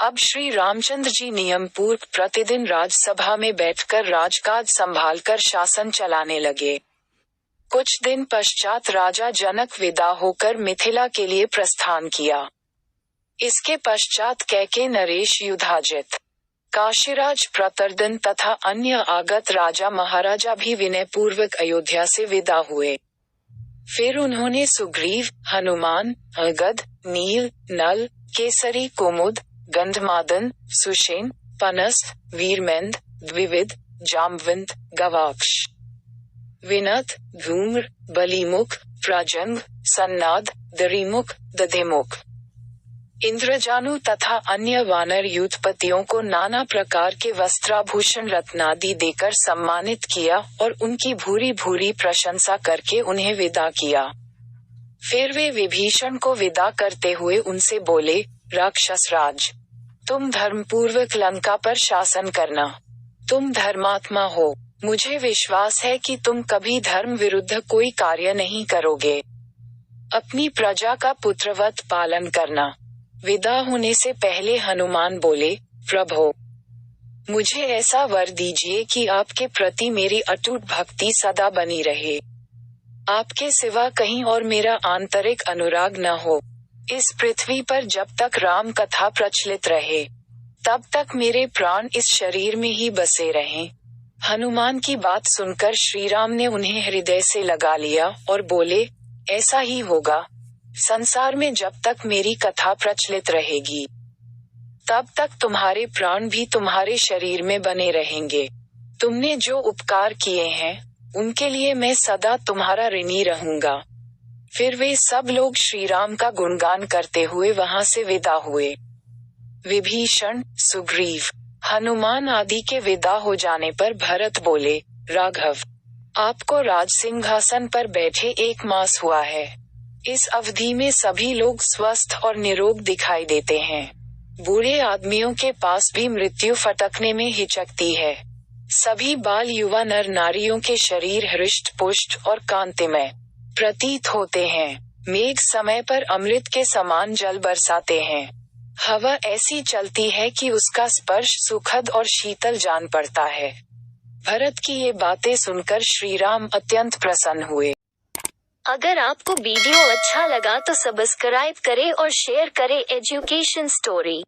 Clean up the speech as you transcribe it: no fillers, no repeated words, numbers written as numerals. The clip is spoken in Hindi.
अब श्री रामचंद्र जी नियम पूर्वक प्रतिदिन राजसभा में बैठकर राजकाज संभालकर शासन चलाने लगे। कुछ दिन पश्चात राजा जनक विदा होकर मिथिला के लिए प्रस्थान किया। इसके पश्चात कैके, नरेश, युधाजित, काशीराज, प्रतरदन तथा अन्य आगत राजा महाराजा भी विनय पूर्वक अयोध्या से विदा हुए। फिर उन्होंने सुग्रीव, हनुमान, अंगद, नील, नल, केसरी, कुमुद, गंधमादन, सुषेण, पनस, वीरमेंद, द्विविद, जाम्बवंत, गवाक्ष, विनत, धूम्र, बलिमुख, प्रजंग, सन्नाद, दरिमुख, दधिमुख, इंद्रजानु तथा अन्य वानर युद्धपतियों को नाना प्रकार के वस्त्राभूषण रत्नादि देकर सम्मानित किया और उनकी भूरी भूरी प्रशंसा करके उन्हें विदा किया। फिर वे विभीषण को विदा करते हुए उनसे बोले, राक्षस राज, तुम धर्मपूर्वक लंका पर शासन करना। तुम धर्मात्मा हो। मुझे विश्वास है कि तुम कभी धर्म विरुद्ध कोई कार्य नहीं करोगे। अपनी प्रजा का पुत्रवत पालन करना। विदा होने से पहले हनुमान बोले, प्रभो, मुझे ऐसा वर दीजिए कि आपके प्रति मेरी अटूट भक्ति सदा बनी रहे। आपके सिवा कहीं और मेरा आंतरिक अनुराग न हो। इस पृथ्वी पर जब तक राम कथा प्रचलित रहे, तब तक मेरे प्राण इस शरीर में ही बसे रहें। हनुमान की बात सुनकर श्रीराम ने उन्हें हृदय से लगा लिया और बोले, ऐसा ही होगा। संसार में जब तक मेरी कथा प्रचलित रहेगी, तब तक तुम्हारे प्राण भी तुम्हारे शरीर में बने रहेंगे। तुमने जो उपकार किए हैं, उनके लिए मैं सदा तुम्हारा ऋणी रहूंगा। फिर वे सब लोग श्रीराम का गुणगान करते हुए वहां से विदा हुए। विभीषण, सुग्रीव, हनुमान आदि के विदा हो जाने पर भरत बोले, राघव, आपको राज सिंहासन पर बैठे 1 मास हुआ है। इस अवधि में सभी लोग स्वस्थ और निरोग दिखाई देते हैं। बूढ़े आदमियों के पास भी मृत्यु फटकने में हिचकती है। सभी बाल युवा नर नारियों के शरीर हृष्ट पुष्ट और कांतिमय प्रतीत होते हैं। मेघ समय पर अमृत के समान जल बरसाते हैं। हवा ऐसी चलती है कि उसका स्पर्श सुखद और शीतल जान पड़ता है। भरत की ये बातें सुनकर श्रीराम अत्यंत प्रसन्न हुए। अगर आपको वीडियो अच्छा लगा तो सब्सक्राइब करें और शेयर करें एजुकेशन स्टोरी।